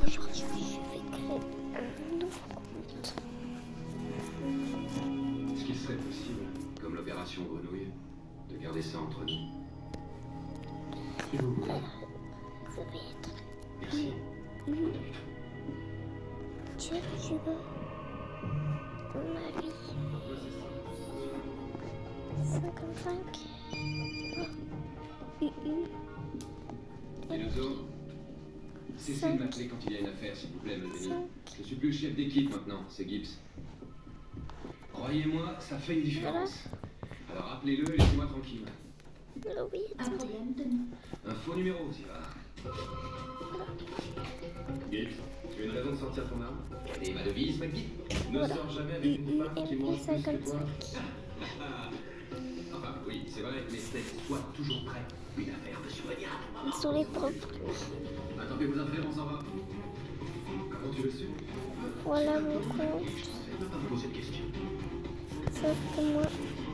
Aujourd'hui, je vais créer un nouveau compte. Est-ce qu'il serait possible, comme l'opération Grenouille, de garder ça entre nous? Si vous voulez. Je vais être Merci. Dieu, je veux ma vie. 55. Peluso, cessez de m'appeler quand il y a une affaire, s'il vous plaît, Melvini. Je suis plus le chef d'équipe maintenant, c'est Gibbs. Croyez-moi, ça fait une différence. Alors appelez-le et laissez-moi tranquille. Oui, Un problème, Tony? Un faux numéro, tu vas. Gibbs, tu as une raison de sortir ton arme? Et ma devise, McGee? Ne sors jamais avec une femme qui mange plus que toi. Enfin, oui, c'est vrai, mais sois toujours prêt. Une affaire de surveillance. sur les propres. Attendez vos affaires, on s'en va. Comment tu le sais? Voilà mon compte. Ne pas me poser de questions. Sauf que moi,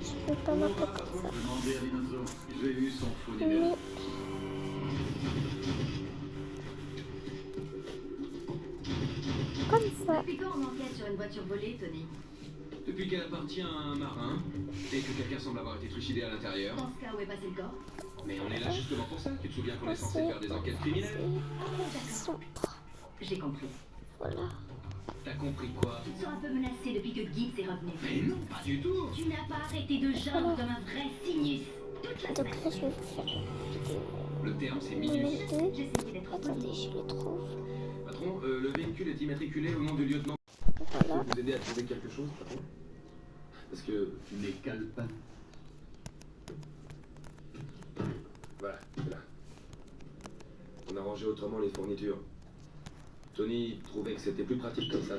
je peux pas m'appeler comme ça. Demandez à Dinosaure, j'ai eu son faux Mais numéro. comme ça. Depuis quand on enquête sur une voiture volée, Tony? Depuis qu'elle appartient à un marin et que quelqu'un semble avoir été trucidé à l'intérieur. Dans ce cas, où est passé le corps? Mais on est là justement pour ça. Tu te souviens qu'on est censé faire des enquêtes criminelles? J'ai compris. Voilà. T'as compris quoi? Tu te sens un peu menacé depuis que Gibbs est revenu. Mais non, pas du tout. Tu n'as pas arrêté de geindre comme un vrai sinus. Toute la Donc là, semaine. je vais vous faire une vidéo. Le terme c'est Numéro minus. 2. J'essayais d'être Attendez, poli. je le trouve. Patron, le véhicule est immatriculé au nom du lieutenant. Voilà. Vous aider à trouver quelque chose, patron? Parce que Les calepins. voilà, c'est là. On a rangé autrement les fournitures. Tony trouvait que c'était plus pratique comme ça.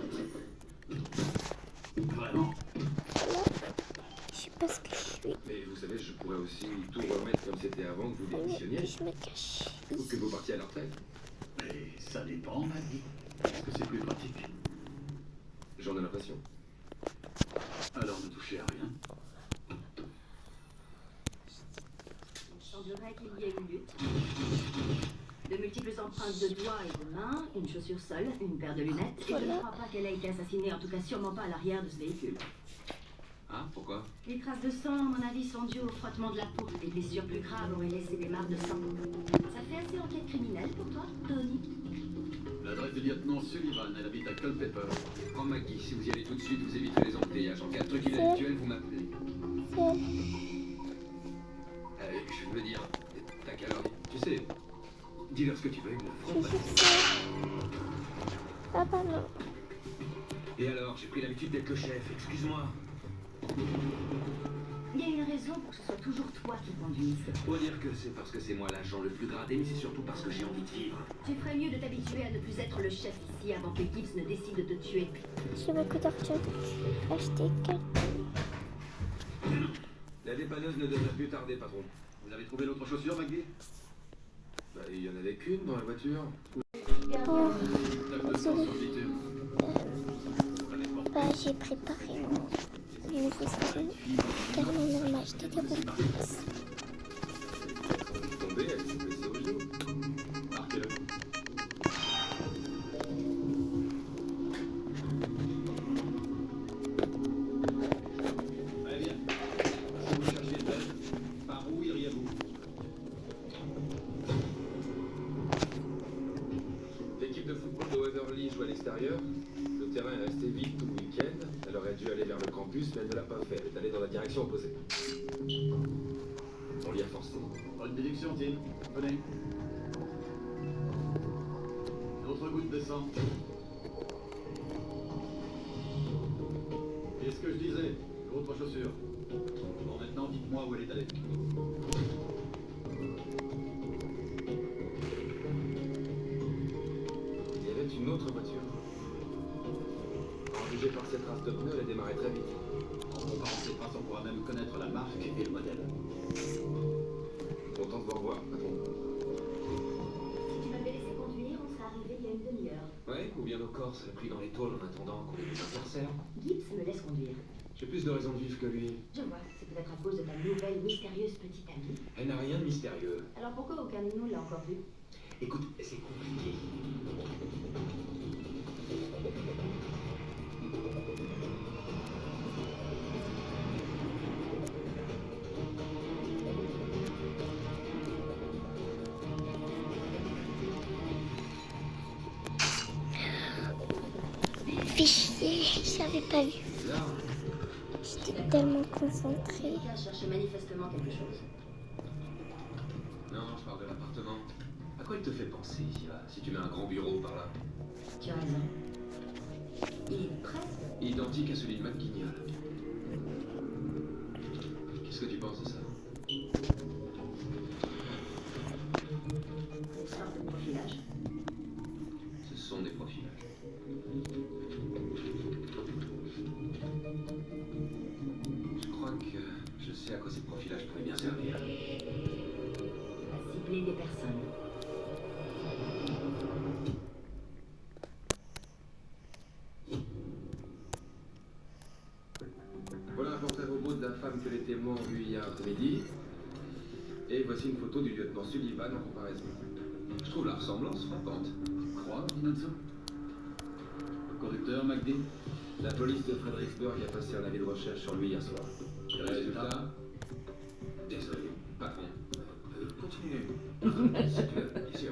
Vraiment? Voilà. Je sais pas ce que je suis. Mais vous savez, je pourrais aussi tout remettre comme c'était avant que vous démissionniez. Je me cache Ou que ici. vous partiez à la retraite. Mais ça dépend, Maggie. Est-ce que c'est plus pratique? J'en ai l'impression. Alors ne touchez à rien. Il semblerait qu'il y ait eu lutte. De multiples empreintes de doigts et de mains, une chaussure seule, une paire de lunettes. Et je ne crois pas qu'elle ait été assassinée, en tout cas sûrement pas à l'arrière de ce véhicule. Ah, pourquoi? Les traces de sang, à mon avis, sont dues au frottement de la peau. Des blessures plus graves auraient laissé des marques de sang. Ça fait assez enquête criminelle pour toi, Tony? L'adresse du lieutenant Sullivan, elle habite à Culpeper. Quand McGee, si vous y allez tout de suite, vous évitez les embouteillages. En cas de truc inhabituel, vous m'appelez. C'est elle. Je veux dire, t'as qu'à leur dire. Tu sais, dis-leur ce que tu veux, ils me le Je feront pas. suis sûre. Ah bah non. Et alors, j'ai pris l'habitude d'être le chef, excuse-moi. Il y a une raison pour que ce soit toujours toi qui conduise. Faut dire que c'est parce que c'est moi l'agent le plus gradé, mais c'est surtout parce que j'ai envie de vivre. Tu ferais mieux de t'habituer à ne plus être le chef ici avant que Gibbs ne décide de te tuer. J'ai beaucoup d'argent. Acheter quelqu'un. La dépanneuse ne devrait plus tarder, patron. Vous avez trouvé l'autre chaussure, Maggie? Bah, il y en avait qu'une dans la voiture. Bon, Tape de sang sur le bitume. bah, j'ai préparé mon nouveau salon. Car mon homme m'a acheté des roues. Tombée, elle s'est blessée au genou. Marquez-le. Allez, bien. Si vous cherchez une bête, par où iriez-vous? L'équipe de football de Waverly joue à l'extérieur. Le terrain est resté vide tout le week-end. Elle aurait dû aller vers le campus, mais elle ne l'a pas fait. Elle est allée dans la direction opposée. On l'y a forcé. Bonne déduction, Tim. Venez. Autre goutte de sang. Qu'est-ce que je disais? L'autre chaussure. Bon, maintenant, dites-moi où elle est allée. Il y avait une autre voiture. Jugée par cette trace de pneus, elle a démarré très vite. En comparant ces traces, on pourra même connaître la marque et le modèle. Content de vous revoir, patron. Si tu m'avais laissé conduire, on serait arrivé il y a une demi-heure. Ouais, ou bien nos corps seraient pris dans les tôles en attendant qu'on les intercère. Gibbs me laisse conduire. J'ai plus de raisons de vivre que lui. Je vois, c'est peut-être à cause de ta nouvelle mystérieuse petite amie. Elle n'a rien de mystérieux. Alors pourquoi aucun de nous l'a encore vu? Écoute, c'est compliqué. fichier, j'avais pas vu. Là, J'étais tellement concentrée. Quelqu'un cherchait manifestement quelque chose. non, je parle de l'appartement. À quoi il te fait penser, si tu mets un grand bureau par là? Tu as raison. Il est presque. Identique à celui de McGuignol. Qu'est-ce que tu penses de ça? Une sorte de profilage. Ce sont des profilages. Je crois que je sais à quoi ces profilages pourraient bien servir. À cibler des personnes. Voilà un portrait robot de la femme que les témoins ont vue hier après-midi. Et voici une photo du lieutenant Sullivan en comparaison. Je trouve la ressemblance frappante. Crois, Minotso? Le conducteur, McD? La police de Fredericksburg a passé un avis de recherche sur lui hier soir. Et le résultat? Désolé, patron. Continuez. Si tu veux, bien sûr.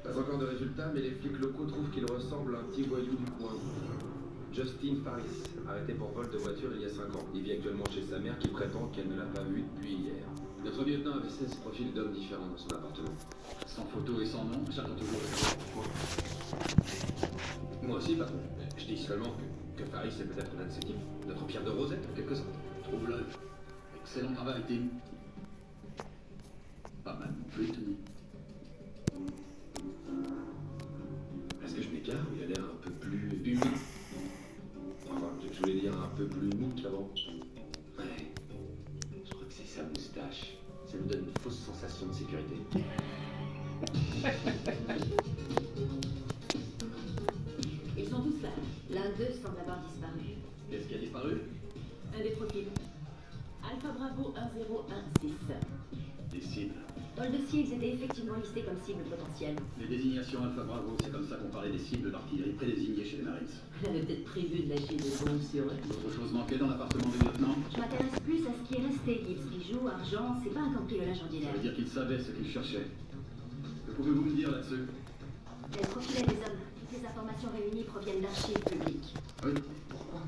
Pas encore de résultat, mais les flics locaux trouvent qu'il ressemble à un petit voyou du coin. Justin Faris, arrêté pour vol de voiture il y a 5 ans. Il vit actuellement chez sa mère qui prétend qu'elle ne l'a pas vu depuis hier. Notre lieutenant avait 16 profils d'hommes différents dans son appartement. Sans photo et sans nom, j'attends toujours le point. Moi aussi, patron. Je dis seulement que Faris est peut-être l'un de ces types. Notre pierre de Rosette, en quelque sorte. Trouve-le. Excellent travail, Tim. Pas mal non plus, Tony. Est-ce que je m'égare ou il a l'air un peu plus humide? Enfin, je voulais dire un peu plus mou qu'avant. Ouais. Je crois que c'est sa moustache. Ça me donne une fausse sensation de sécurité. Ils sont tous là. L'un d'eux semble avoir disparu. Qu'est-ce qui a disparu? Un des profils. Alpha Bravo 1016. Des cibles. Dans le dossier, ils étaient effectivement listés comme cibles potentielles. Les désignations Alpha Bravo, c'est comme ça qu'on parlait des cibles d'artillerie prédésignées chez les Marines. Elle avait peut-être prévu de lâcher des bombes sur eux. D'autres choses manquaient dans l'appartement du lieutenant? Je m'intéresse plus à ce qui est resté. Gibbs, bijoux, argent, c'est pas un cambriolage Ça ordinaire. veut dire qu'il savait ce qu'il cherchait. Que pouvez-vous me dire là-dessus? Elle profilait des hommes. Toutes les informations réunies proviennent d'archives publiques. Oui. Pourquoi?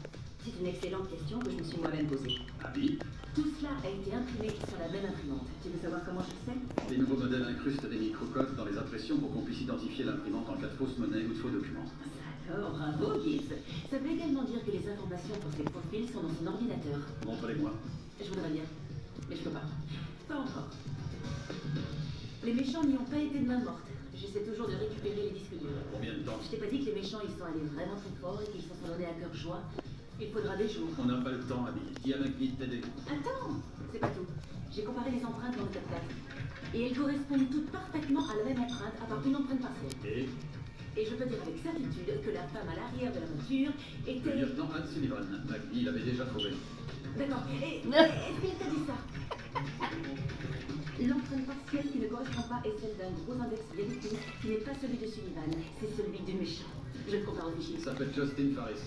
C'est une excellente question que je me suis moi-même posée. Habit? Tout cela a été imprimé sur la même imprimante. Tu veux savoir comment je le sais? Les nouveaux modèles incrustent des microcodes dans les impressions pour qu'on puisse identifier l'imprimante en cas de fausse monnaie ou de faux documents. Alors, bravo Gibbs. Ça veut également dire que les informations pour ces profils sont dans son ordinateur. Montrez-les-moi. Je voudrais bien, mais je peux pas. Pas encore. Les méchants n'y ont pas été de main morte. J'essaie toujours de récupérer les disques durs. Combien de temps? Je t'ai pas dit que les méchants ils sont allés vraiment très fort et qu'ils se sont donnés à cœur joie. Il faudra des jours. On n'a pas le temps, Abby. Dis à McGee de t'aider. Attends, c'est pas tout. J'ai comparé les empreintes dans le captage. Et elles correspondent toutes parfaitement à la même empreinte, à part une empreinte partielle. Et je peux dire avec certitude que la femme à l'arrière de la voiture Le était... lieutenant Anne Sullivan. McGee l'avait déjà trouvé. D'accord. Et est-ce qu'il t'a dit ça? L'empreinte partielle qui ne correspond pas est celle d'un gros index dialectique qui n'est pas celui de Sullivan, c'est celui du méchant. Je le compare au fichier. Il s'appelle Justin Faris.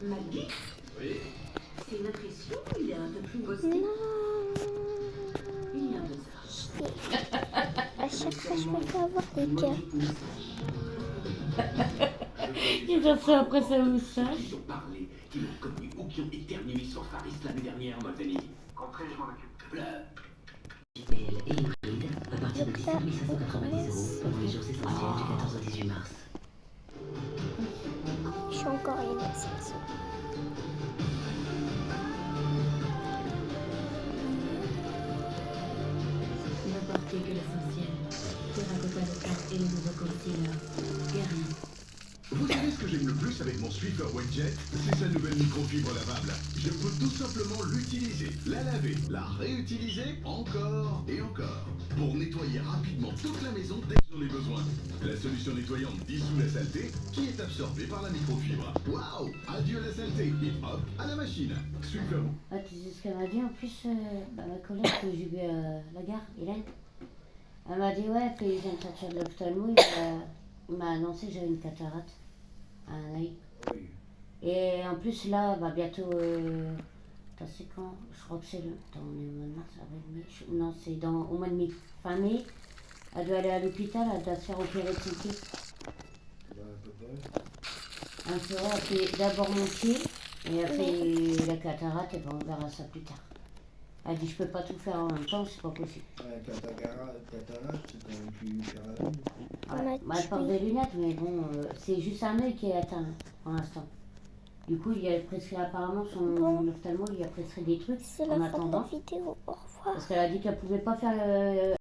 McGee, Oui. c'est une impression ou il est un peu plus bossé? Non. Il y a un peu ça. À chaque fois, je me fais avoir des cœurs. Il a fait après sa moustache. Ils ont parlé, qui l'ont connu ou qui ont éternué sur Faris l'année dernière, Malveni. Compris, je m'en occupe. JPL et hybride à partir de 17 590 € pour les jours essentiels du 14 au 18 mars. Je suis encore une assassin. N'importe que l'essentiel. Terracotta local et le nouveau concealer. Guérin. Vous savez ce que j'aime le plus avec mon Swiffer Wetjet? C'est sa nouvelle microfibre lavable. Je peux tout simplement l'utiliser, la laver, la réutiliser encore et encore pour nettoyer rapidement toute la maison dès que j'en ai besoin. La solution nettoyante dissout la saleté qui est absorbée par la microfibre. Waouh! Adieu la saleté et hop, à la machine. Swiffer. Ah, tu sais ce qu'elle m'a dit en plus, ma collègue que j'ai vue à la gare, Hélène. Elle m'a dit ouais, puis il vient de sortir de l'ophtalmo, il m'a annoncé que j'avais une cataracte à un œil. Et en plus là, bah bientôt, attends, c'est quand? Je crois que c'est le... Attends, on est au mois de mars, avril, mai... Non, c'est au mois de mai. Fin mai, elle doit aller à l'hôpital, elle doit se faire opérer de son pied. à peu près. Un Flora a fait d'abord mon pied et a fait la cataracte et ben on verra ça plus tard. Elle dit je peux pas tout faire en même temps, c'est pas possible. Ouais, cataracte, c'est quand même plus carrément. Ouais. Bah, elle porte des lunettes, mais bon, c'est juste un œil qui est atteint pour l'instant. Du coup, il a prescrit apparemment son ophtalmo, il a prescrit des trucs C'est en la fin de la attendant. vidéo. Au revoir. Parce qu'elle a dit qu'elle pouvait pas faire